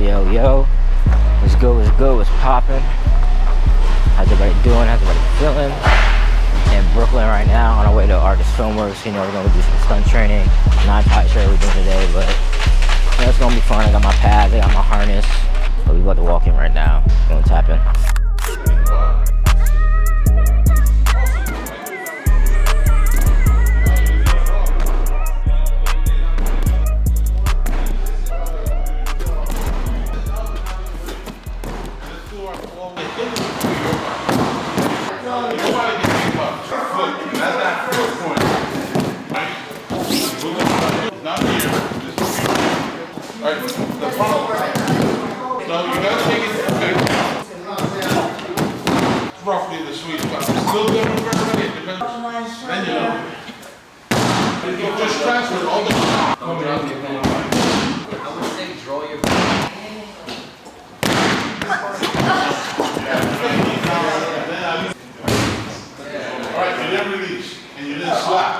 Yo, yo. What's good, what's good, what's poppin'? How's everybody doing? How's everybody feeling? In Brooklyn right now, on our way to Artist Filmworks. You know, we're gonna do some stunt training. Not entirely sure what we're doing today, but you know, it's gonna be fun. I got my pads, I got my harness. But we about to walk in right now. We're gonna tap in. Roughly the sweet spot. Still different for everybody. It depends. Then you know. You just transfer all the time. I would say draw your Alright, you didn't release. And you didn't slap.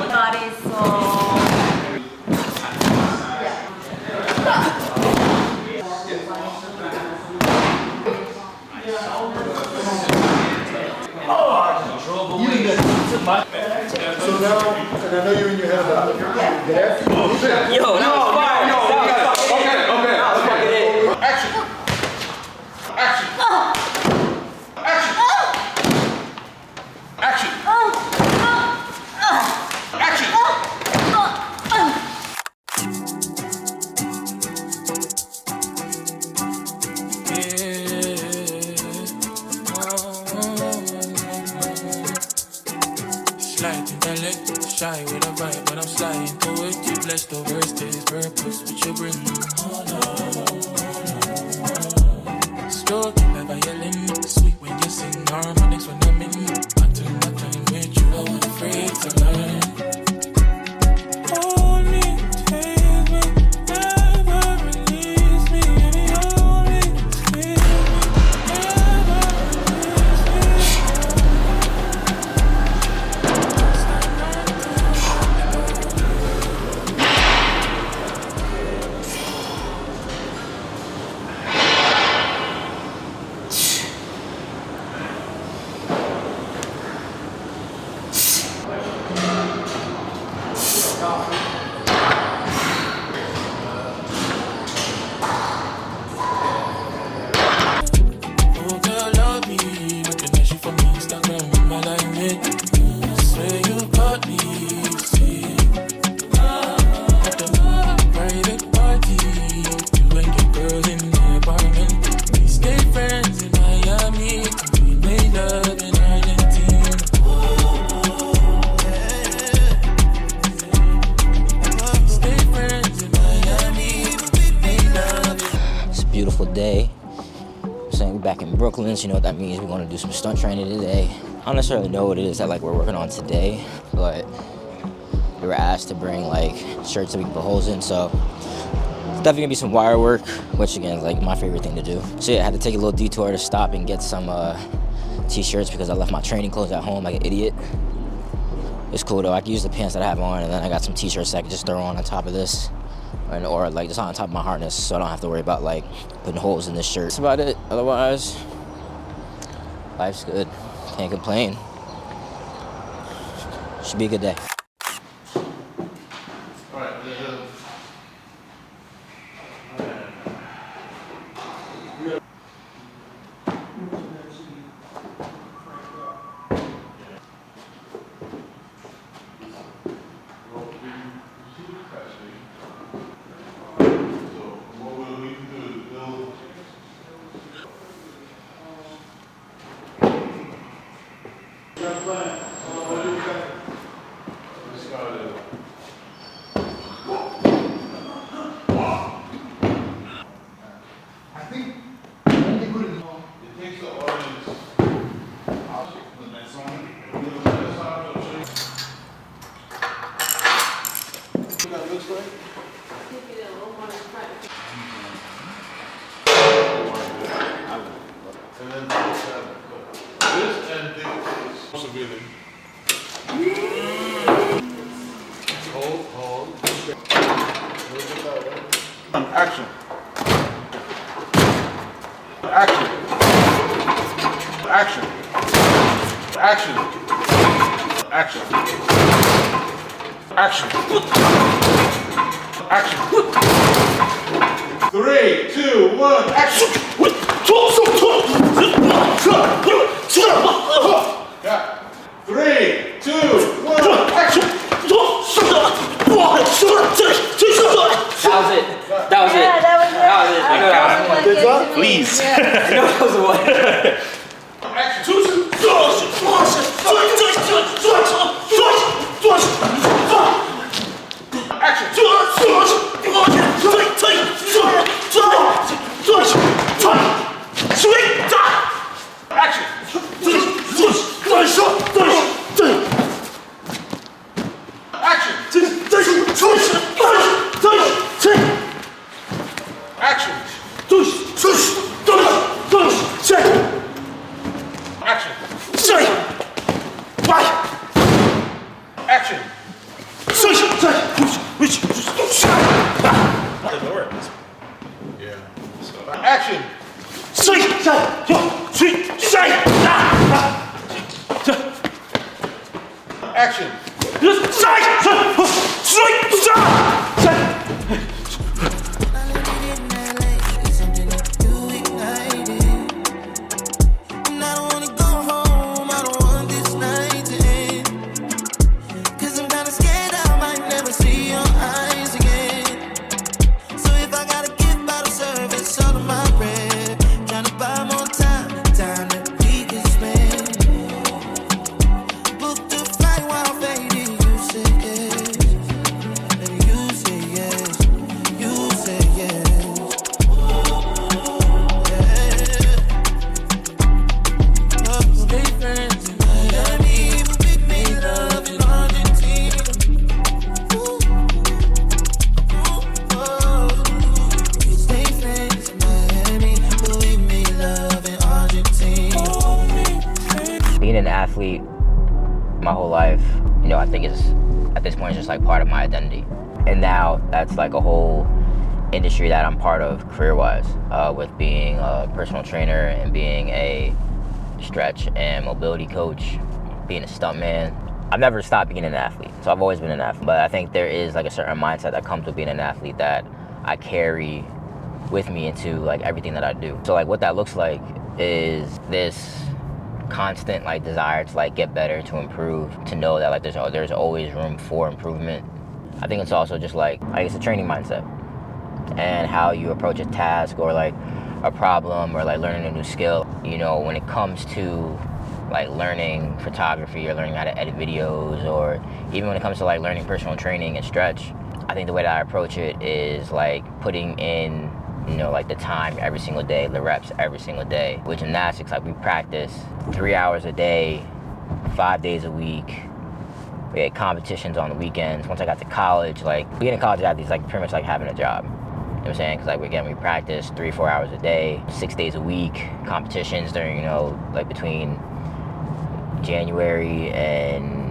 Body so So now, and I know you're in your head about it. There? Yo, that was fire. Okay. Action. Action. Action. Action. Action. Slight intellect, shy with a vibe, but I'm sliding to it. You blessed over stays, purpose, what you bring. Stroking like violin, sweet when you sing, harmonics when I'm in. I turn my time with you, I wasn't afraid to learn. Hold me, take me, never release me, and you hold me, squeeze me, never release Beautiful day. Saying we're back in Brooklyn, so you know what that means. We're going to do some stunt training today. I don't necessarily know what it is that we're working on today, but we were asked to bring shirts that we can put holes in, so it's definitely gonna be some wire work, which again is my favorite thing to do. So yeah, I had to take a little detour to stop and get some t-shirts because I left my training clothes at home like an idiot. It's cool though. I can use the pants that I have on, and then I got some t-shirts that I can just throw on top of this. Or just on top of my harness, so I don't have to worry about putting holes in this shirt. That's about it. Otherwise, life's good. Can't complain. Should be a good day. Hold. Action. Action. Action. Action. Action. Action. Action. 3, 2, 1, action. Yeah. 3, 2, 1, action. That was it. That was it. Yeah, that was it. That was it. I felt like Good it job. to me. Please. Yeah. I know that was the one. Action. Action. Action. Being an athlete my whole life, you know, I think is at this point it's just like part of my identity. And now that's like a whole industry that I'm part of career-wise, with being a personal trainer and being a stretch and mobility coach, being a stuntman. I've never stopped being an athlete, so I've always been an athlete. But I think there is like a certain mindset that comes with being an athlete that I carry with me into like everything that I do. So like what that looks like is this constant like desire to like get better, to improve, to know that like there's always room for improvement. I think it's also just like it's a training mindset and how you approach a task or like a problem or like learning a new skill. You know, when it comes to like learning photography or learning how to edit videos, or even when it comes to like learning personal training and stretch, I think the way that I approach it is like putting in, you know, like the time every single day, the reps every single day. With gymnastics, like we practice 3 hours a day, 5 days a week. We had competitions on the weekends. Once I got to college, like being a college athlete is like pretty much like having a job. You know what I'm saying? Because like again, we practice 3-4 hours a day, 6 days a week. Competitions during, you know, like between January and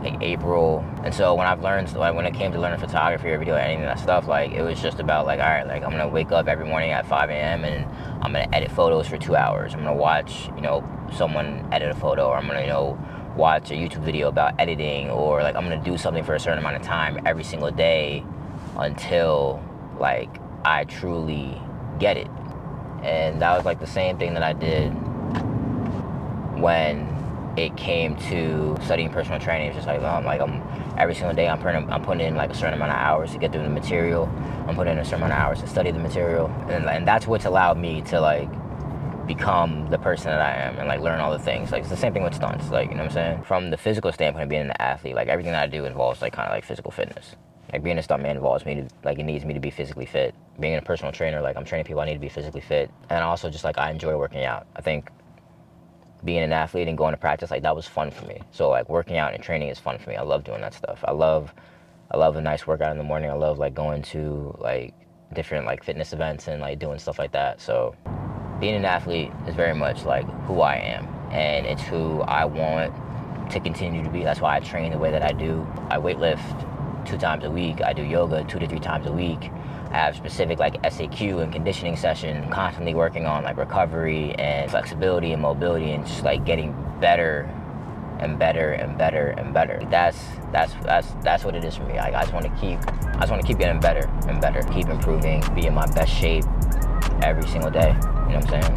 like April. And so when I've learned, like when it came to learning photography or video editing and that stuff, like it was just about like, all right, like I'm gonna wake up every morning at 5 a.m. and I'm gonna edit photos for 2 hours. I'm gonna watch, you know, someone edit a photo, or I'm gonna, you know, watch a YouTube video about editing, or like I'm gonna do something for a certain amount of time every single day until like I truly get it. And that was like the same thing that I did when it came to studying personal training. It's just like I'm every single day I'm putting in like a certain amount of hours to get through the material. I'm putting in a certain amount of hours to study the material, and that's what's allowed me to like become the person that I am and like learn all the things. Like it's the same thing with stunts, like, you know what I'm saying? From the physical standpoint of being an athlete, like everything that I do involves like kind of like physical fitness. Like being a stuntman involves me to, like, it needs me to be physically fit. Being a personal trainer, like I'm training people, I need to be physically fit. And also just like I enjoy working out. I think being an athlete and going to practice, like that was fun for me. So like working out and training is fun for me. I love doing that stuff. I love a nice workout in the morning. I love like going to like different like fitness events and like doing stuff like that. So being an athlete is very much like who I am, and it's who I want to continue to be. That's why I train the way that I do. I weightlift 2 times a week. I do yoga 2 to 3 times a week. I have specific like SAQ and conditioning session, constantly working on like recovery and flexibility and mobility and just like getting better and better and better and better. That's what it is for me. I just want to keep getting better and better, keep improving, be in my best shape every single day. You know what I'm saying?